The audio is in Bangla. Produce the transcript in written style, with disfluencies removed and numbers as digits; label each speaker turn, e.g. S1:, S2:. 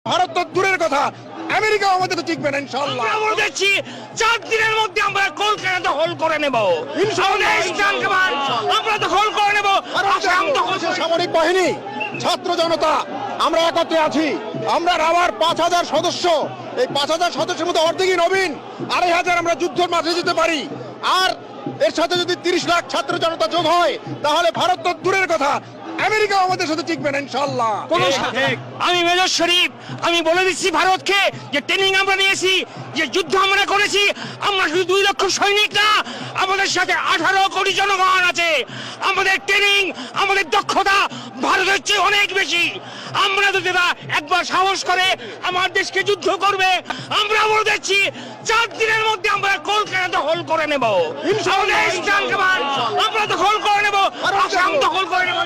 S1: ভারত তো দূরের কথা, আমেরিকাও আমাদের তো টিকবে না ইনশাআল্লাহ।
S2: আমরা বলতেছি 4 দিনের মধ্যে আমরা কলকাতা দখল করে নেব
S1: ইনশাআল্লাহ,
S2: আমরা দখল করে নেব। আসাম দখল করে
S1: সামরিক বাহিনী, ছাত্র জনতা আমরা একত্রে আছি। আমরা রাবার 5,000 সদস্য, এই 5,000 সদস্যের মধ্যে অর্ধেকই নবীন, 2,500 আমরা যুদ্ধের মাঠে যেতে পারি। আর এর সাথে যদি 30 লাখ ছাত্র জনতা যোগ হয় তাহলে ভারত তো দূরের কথা, আমেরিকাও আমাদের সাথে টিকবে না ইনশাআল্লাহ।
S2: আমি মেজর শরীফ, আমি বলে দিচ্ছি ভারতকে যে ট্রেনিং আমরা নিয়েছি, যে যুদ্ধ আমরা করেছি, আমরা শুধু 2 লক্ষ সৈনিক না, আমাদের সাথে 18 কোটি জনগণ আছে। আমাদের ট্রেনিং, আমাদের দক্ষতা ভারতের চেয়ে অনেক বেশি। আমরা যদি একবার সাহস করে আমার দেশকে যুদ্ধ করবে, আমরা বলে দিচ্ছি 4 দিনের মধ্যে আমরা কলকাতা দখল করে নেব।
S1: ইনশাআল্লাহ,
S2: আমরা দখল করে নেব, আসাম দখল করে নেব।